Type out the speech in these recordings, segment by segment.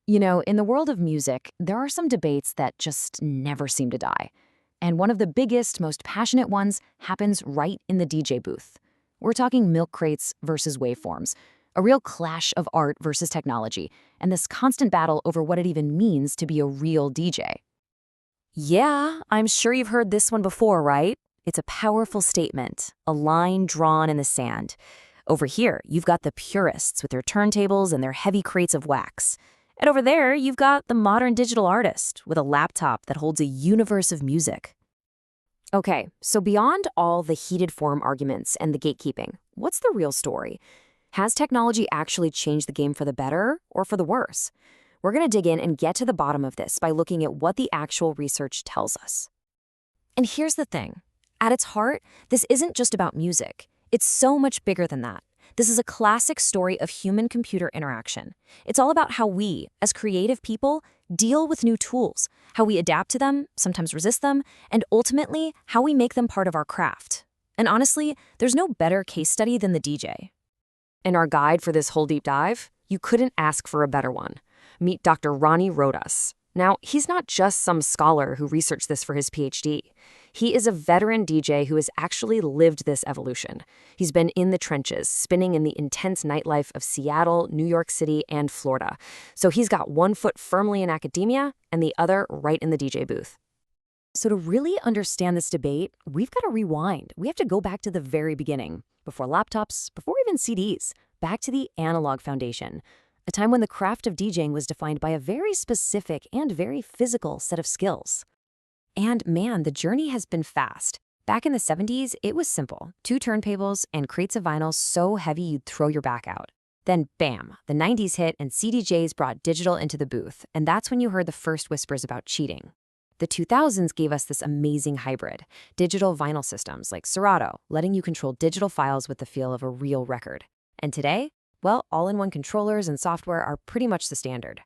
You know, in the world of music, there are some debates that just never seem to die. And one of the biggest, most passionate ones happens right in the DJ booth. We're talking milk crates versus waveforms, a real clash of art versus technology, and this constant battle over what it even means to be a real DJ. Yeah, I'm sure you've heard this one before, right? It's a powerful statement, a line drawn in the sand. Over here, you've got the purists with their turntables and their heavy crates of wax. And over there, you've got the modern digital artist with a laptop that holds a universe of music. Okay, so beyond all the heated form arguments and the gatekeeping, what's the real story? Has technology actually changed the game for the better or for the worse? We're going to dig in and get to the bottom of this by looking at what the actual research tells us. And here's the thing. At its heart, this isn't just about music. It's so much bigger than that. This is a classic story of human-computer interaction. It's all about how we, as creative people, deal with new tools, how we adapt to them, sometimes resist them, and ultimately, how we make them part of our craft. And honestly, there's no better case study than the DJ. In our guide for this whole deep dive, you couldn't ask for a better one. Meet Dr. Ronnie Rodas. Now, he's not just some scholar who researched this for his Ph.D. He is a veteran DJ who has actually lived this evolution. He's been in the trenches, spinning in the intense nightlife of Seattle, New York City, and Florida. So he's got one foot firmly in academia and the other right in the DJ booth. So to really understand this debate, we've got to rewind. We have to go back to the very beginning, before laptops, before even CDs, back to the analog foundation. A time when the craft of DJing was defined by a very specific and very physical set of skills. And man, the journey has been fast. Back in the 70s, it was simple. 2 turntables and crates of vinyl so heavy you'd throw your back out. Then bam, the 90s hit and CDJs brought digital into the booth, and that's when you heard the first whispers about cheating. The 2000s gave us this amazing hybrid, digital vinyl systems like Serato, letting you control digital files with the feel of a real record. And today, well, all-in-one controllers and software are pretty much the standard.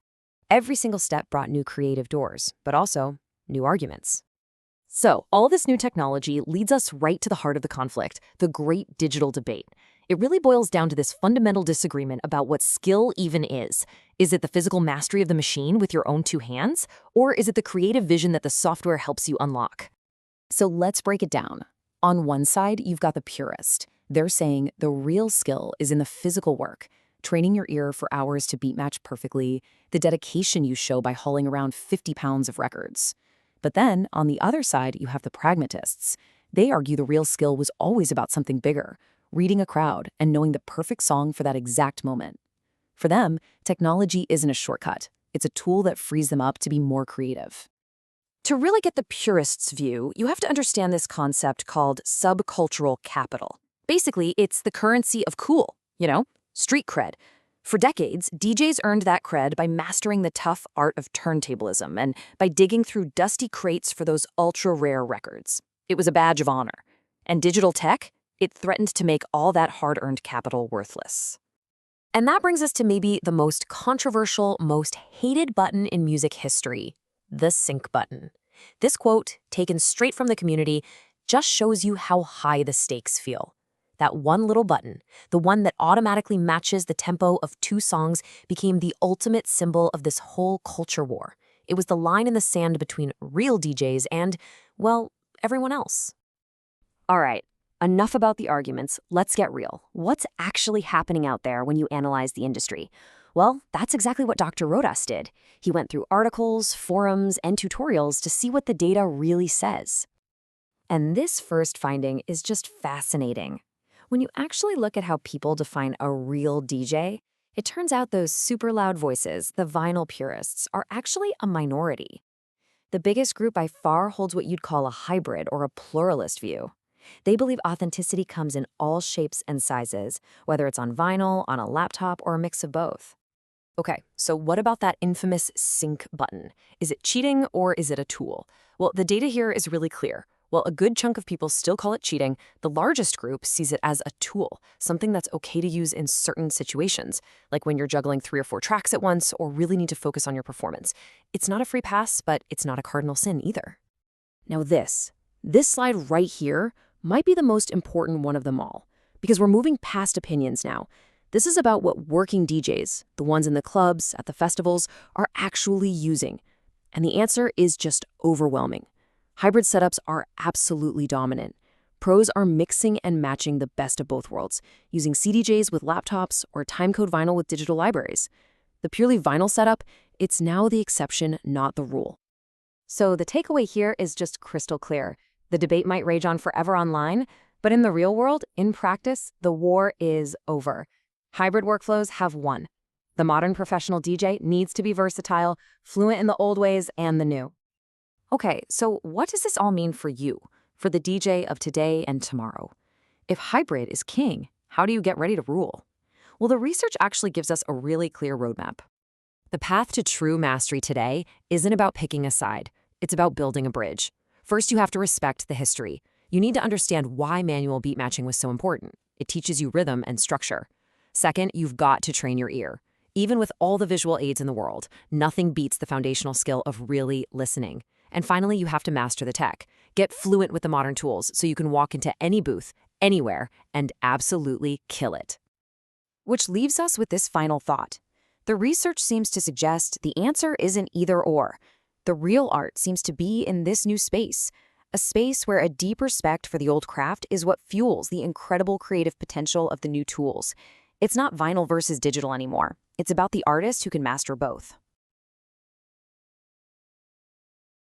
Every single step brought new creative doors, but also new arguments. So, all this new technology leads us right to the heart of the conflict, the great digital debate. It really boils down to this fundamental disagreement about what skill even is. Is it the physical mastery of the machine with your own 2 hands? Or is it the creative vision that the software helps you unlock? So let's break it down. On one side, you've got the purist. They're saying the real skill is in the physical work, training your ear for hours to beat match perfectly, the dedication you show by hauling around 50 pounds of records. But then, on the other side, you have the pragmatists. They argue the real skill was always about something bigger, reading a crowd and knowing the perfect song for that exact moment. For them, technology isn't a shortcut. It's a tool that frees them up to be more creative. To really get the purist's view, you have to understand this concept called subcultural capital. Basically, it's the currency of cool, street cred. For decades, DJs earned that cred by mastering the tough art of turntablism and by digging through dusty crates for those ultra-rare records. It was a badge of honor. And digital tech, it threatened to make all that hard-earned capital worthless. And that brings us to maybe the most controversial, most hated button in music history, the sync button. This quote, taken straight from the community, just shows you how high the stakes feel. That one little button, the one that automatically matches the tempo of 2 songs, became the ultimate symbol of this whole culture war. It was the line in the sand between real DJs and, well, everyone else. All right, enough about the arguments. Let's get real. What's actually happening out there when you analyze the industry? Well, that's exactly what Dr. Rodas did. He went through articles, forums, and tutorials to see what the data really says. And this first finding is just fascinating. When you actually look at how people define a real DJ, it turns out those super loud voices, the vinyl purists, are actually a minority. The biggest group by far holds what you'd call a hybrid or a pluralist view. They believe authenticity comes in all shapes and sizes, whether it's on vinyl, on a laptop, or a mix of both. Okay, so what about that infamous sync button? Is it cheating or is it a tool? Well, the data here is really clear. While a good chunk of people still call it cheating, the largest group sees it as a tool, something that's okay to use in certain situations, like when you're juggling 3 or 4 tracks at once or really need to focus on your performance. It's not a free pass, but it's not a cardinal sin either. Now this slide right here might be the most important one of them all, because we're moving past opinions now. This is about what working DJs, the ones in the clubs, at the festivals, are actually using. And the answer is just overwhelming. Hybrid setups are absolutely dominant. Pros are mixing and matching the best of both worlds, using CDJs with laptops or timecode vinyl with digital libraries. The purely vinyl setup, it's now the exception, not the rule. So the takeaway here is just crystal clear. The debate might rage on forever online, but in the real world, in practice, the war is over. Hybrid workflows have won. The modern professional DJ needs to be versatile, fluent in the old ways and the new. Okay, so what does this all mean for you, for the DJ of today and tomorrow? If hybrid is king, how do you get ready to rule? Well, the research actually gives us a really clear roadmap. The path to true mastery today isn't about picking a side. It's about building a bridge. First, you have to respect the history. You need to understand why manual beat matching was so important. It teaches you rhythm and structure. Second, you've got to train your ear. Even with all the visual aids in the world, nothing beats the foundational skill of really listening. And finally, you have to master the tech. Get fluent with the modern tools so you can walk into any booth, anywhere, and absolutely kill it. Which leaves us with this final thought. The research seems to suggest the answer isn't either or. The real art seems to be in this new space, a space where a deep respect for the old craft is what fuels the incredible creative potential of the new tools. It's not vinyl versus digital anymore. It's about the artist who can master both.